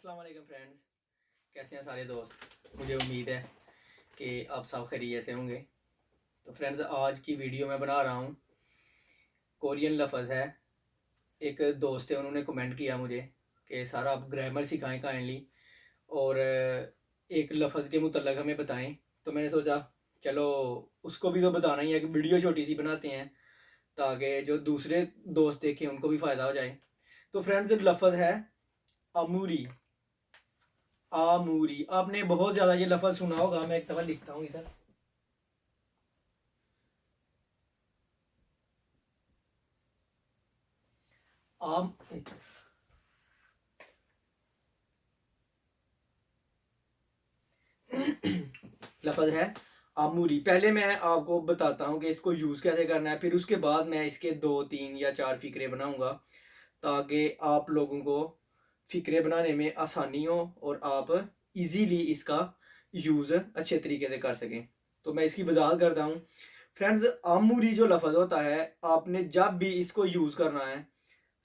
अस्सलाम वालेकुम फ्रेंड्स, कैसे हैं सारे दोस्त। मुझे उम्मीद है कि आप सब खैरियत से होंगे। तो फ्रेंड्स, आज की वीडियो मैं बना रहा हूँ, कोरियन लफ्ज़ है। एक दोस्त है, उन्होंने कमेंट किया मुझे कि सर आप ग्रामर सिखाएं काइंडली, और एक लफ्ज़ के मुतल्लक हमें बताएं। तो मैंने सोचा चलो उसको भी तो बताना ही है, कि वीडियो छोटी सी बनाते हैं ताकि जो दूसरे दोस्त देखें उनको भी फ़ायदा हो जाए। तो फ्रेंड्स, लफ्ज़ है अमूरी। आमूरी, आपने बहुत ज्यादा ये लफ्ज सुना होगा। मैं एक दफा लिखता हूँ इधर। आम लफ्ज है आमूरी। पहले मैं आपको बताता हूँ कि इसको यूज कैसे करना है, फिर उसके बाद मैं इसके 2 3 या 4 फिक्रे बनाऊंगा ताकि आप लोगों को फिक्रे बनाने में आसानी हो और आप इजीली इसका यूज अच्छे तरीके से कर सकें। तो मैं इसकी वजाहत करता हूँ। फ्रेंड्स, आमूरी जो लफ्ज होता है, आपने जब भी इसको यूज करना है,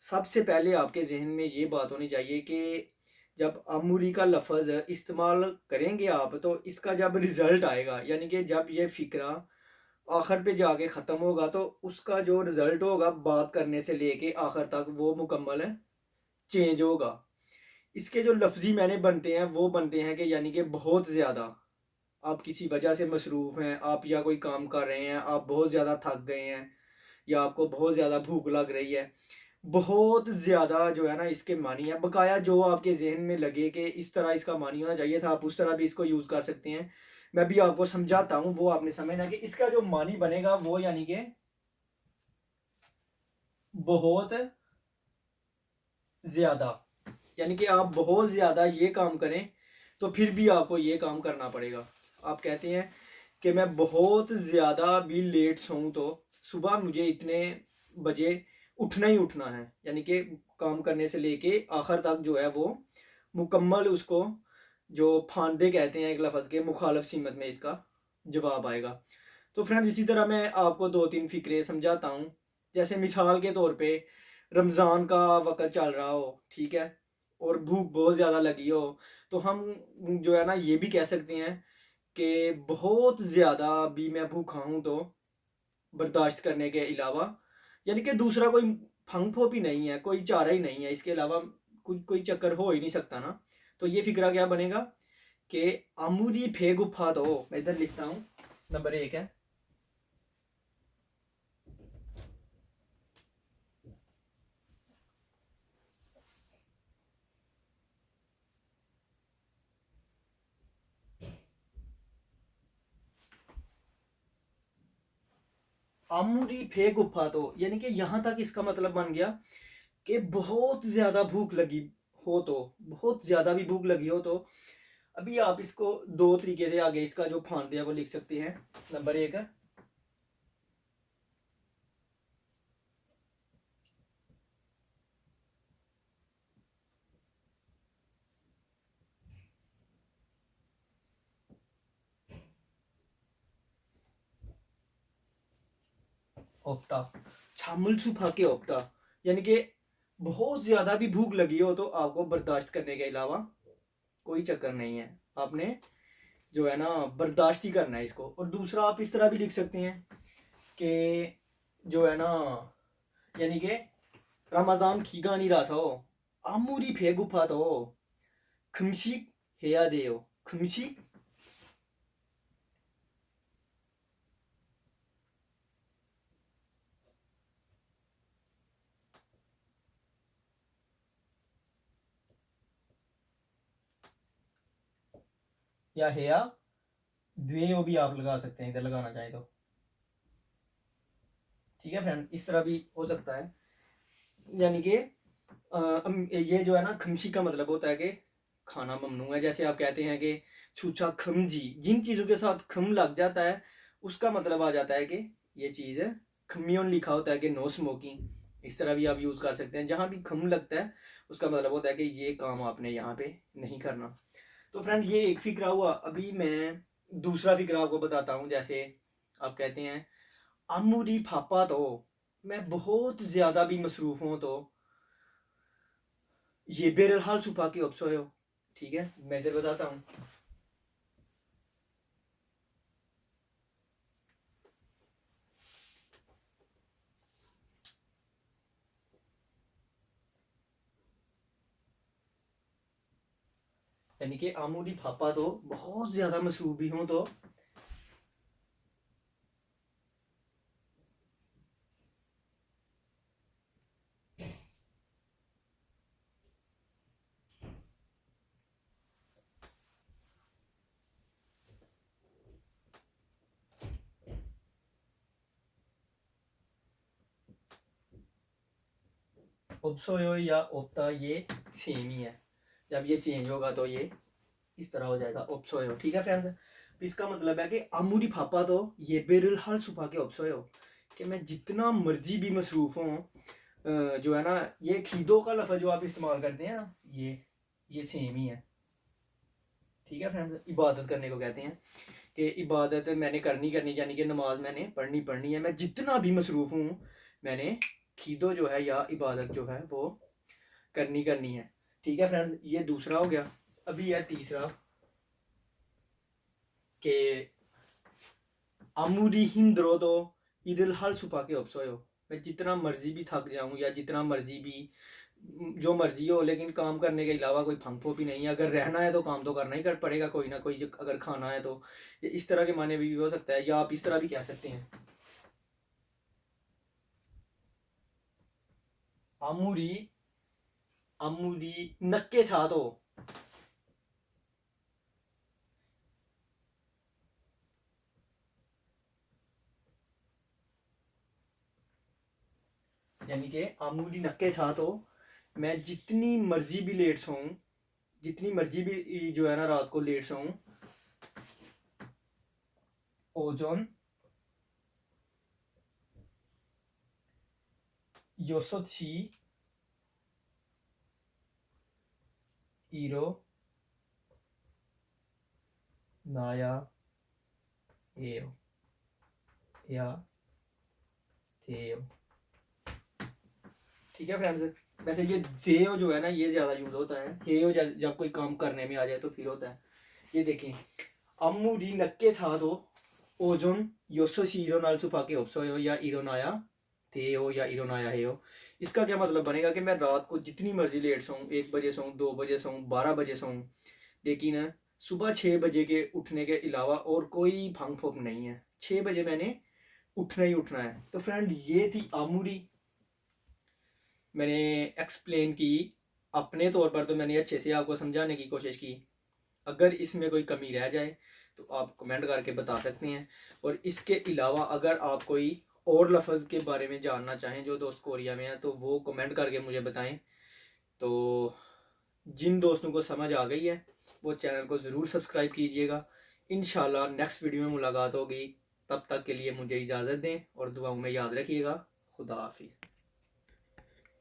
सबसे पहले आपके जहन में ये बात होनी चाहिए कि जब अमूरी का लफ्ज़ इस्तेमाल करेंगे आप, तो इसका जब रिज़ल्ट आएगा, यानी कि जब ये फ़िक्रा आखिर पे जाके ख़त्म होगा, तो उसका जो रिज़ल्ट होगा बात करने से लेके आखिर तक वो मुकम्मल चेंज होगा। इसके जो लफ्ज़ी माने बनते हैं वो बनते हैं कि यानी कि बहुत ज़्यादा आप किसी वजह से मसरूफ़ हैं, आप या कोई काम कर रहे हैं, आप बहुत ज़्यादा थक गए हैं, या आपको बहुत ज़्यादा भूख लग रही है। बहुत ज़्यादा जो है ना इसके मानी है। बकाया जो आपके ज़हन में लगे कि इस तरह इसका मानी होना चाहिए था, आप उस तरह भी इसको यूज़ कर सकते हैं। मैं भी आपको समझाता हूँ, वो आपने समझना कि इसका जो मानी बनेगा वो यानी कि बहुत ज़्यादा, यानी कि आप बहुत ज़्यादा ये काम करें तो फिर भी आपको ये काम करना पड़ेगा। आप कहते हैं कि मैं बहुत ज़्यादा भी लेट सोऊं तो सुबह मुझे इतने बजे उठना ही उठना है, यानी कि काम करने से लेके आखिर तक जो है वो मुकम्मल उसको जो फांदे कहते हैं एक लफ्ज़ के मुखालफ सीमत में इसका जवाब आएगा। तो फ्रेंड्स, इसी तरह मैं आपको 2 3 फ़िक्रे समझाता हूँ। जैसे मिसाल के तौर पे रमज़ान का वक़्त चल रहा हो, ठीक है? और भूख बहुत ज़्यादा लगी हो, तो हम जो है ना ये भी कह सकते हैं कि बहुत ज़्यादा भी मैं भूखा हूँ, तो बर्दाश्त करने के अलावा, यानी कि दूसरा कोई फंग-फोप ही नहीं है, कोई चारा ही नहीं है, इसके अलावा कोई चक्कर हो ही नहीं सकता ना। तो ये फ़िक्रा क्या बनेगा कि अमूरी फेगुफा दो। मैं इधर लिखता हूँ, नंबर 1 है। आमूरी फेगुफा दो, यानी कि यहाँ तक इसका मतलब बन गया कि बहुत ज़्यादा भूख लगी हो, तो बहुत ज़्यादा भी भूख लगी हो, तो अभी आप इसको 2 तरीके से आगे इसका जो फांदे है वो लिख सकते हैं। नंबर 1 है ओप्ता, छामुल सुफा के ओप्ता, यानी कि बहुत ज्यादा भी भूख लगी हो तो आपको बर्दाश्त करने के अलावा कोई चक्कर नहीं है, आपने जो है ना बर्दाश्त ही करना है इसको। और दूसरा आप इस तरह भी लिख सकते हैं कि जो है ना, यानी कि रमजान खीगा नहीं रहा हो, आमूरी फे गुफा तो खमशी हेया दे हो, खमशी या हेया द्वे भी आप लगा सकते हैं, इधर लगाना चाहें तो। ठीक है फ्रेंड, इस तरह भी हो सकता है। यानी कि ये जो है ना खमशी का मतलब होता है कि खाना ममनू है। जैसे आप कहते हैं कि छूछा खमजी, जिन चीज़ों के साथ खम लग जाता है उसका मतलब आ जाता है कि ये चीज़ है। खम्योन लिखा होता है कि नो स्मोकिंग, इस तरह भी आप यूज़ कर सकते हैं। जहाँ भी खम लगता है उसका मतलब होता है कि ये काम आपने यहाँ पे नहीं करना। तो फ्रेंड, ये एक फिक्रा हुआ। अभी मैं दूसरा फिक्रा आपको बताता हूँ। जैसे आप कहते हैं आमूरी फापा तो मैं बहुत ज़्यादा भी मसरूफ़ हूँ, तो ये बेरहाल छुपा के अपसोयो। ठीक है, मैं इधर बताता हूँ। यानी कि आमूरी पापा तो बहुत ज्यादा मसरूफ भी हों तो ओप्सोयो या ओप्ता ये सेम ही है। जब ये चेंज होगा तो ये इस तरह हो जाएगा ओप्सोयो। ठीक है फ्रेंड्स, इसका मतलब है कि आमूरी पापा तो ये बेरुल हाल सुबह के ओप्सोयो, कि मैं जितना मर्जी भी मसरूफ हूँ, जो है ना ये खीदो का लफ्ज़ जो आप इस्तेमाल करते हैं ना, ये सेम ही है। ठीक है फ्रेंड्स, इबादत करने को कहते हैं कि इबादत मैंने करनी यानी कि नमाज मैंने पढ़नी है। मैं जितना भी मसरूफ हूँ, मैंने खीदो जो है या इबादत जो है वो करनी है। ठीक है फ्रेंड्स, ये दूसरा हो गया। अभी है तीसरा कि आमुरी हिंद्रो तो ईदिल हल सुपा के ओप्सोयो। मैं जितना मर्जी भी थक जाऊं या जितना मर्जी भी जो मर्जी हो, लेकिन काम करने के अलावा कोई फंफो भी नहीं है। अगर रहना है तो काम तो करना ही कर पड़ेगा कोई ना कोई, अगर खाना है तो। ये इस तरह के माने भी हो सकता है, या आप इस तरह भी कह सकते हैं आमुरी आमुरी नक्के छा तो। यानी कि आमुरी नक्के छा तो मैं जितनी मर्जी भी लेट सोऊं, जितनी मर्जी भी जो है ना रात को लेट सोऊं, ओजोन योसोची इरो नाया एओ या थेओ। ठीक है फ्रेंड्स, वैसे ये थेओ जो है ना ये ज्यादा यूज होता है। हेओ जब कोई काम करने में आ जाए तो फिर होता है। ये देखें, अम्मूरी नक्के छा तो ओजोन योसोशी इरो नाल सुपाके ओप्सोयो या इरोनाया थेओ या इरोनाया हेओ। इसका क्या मतलब बनेगा कि मैं रात को जितनी मर्जी लेट सोऊं, 1 बजे सोऊं, 2 बजे सोऊं, 12 बजे सोऊं, लेकिन सुबह 6 बजे के उठने के अलावा और कोई फंग फोक नहीं है। 6 बजे मैंने उठना ही उठना है। तो फ्रेंड ये थी आमूरी, मैंने एक्सप्लेन की। अपने तौर पर तो मैंने अच्छे से आपको समझाने की कोशिश की। अगर इसमें कोई कमी रह जाए तो आप कमेंट करके बता सकते हैं। और इसके अलावा अगर आप कोई और लफ्ज़ के बारे में जानना चाहें जो दोस्त कोरिया में हैं तो वो कमेंट करके मुझे बताएं। तो जिन दोस्तों को समझ आ गई है वो चैनल को ज़रूर सब्सक्राइब कीजिएगा। इंशाल्लाह नेक्स्ट वीडियो में मुलाकात होगी। तब तक के लिए मुझे इजाज़त दें और दुआओं में याद रखिएगा। खुदा हाफिज़।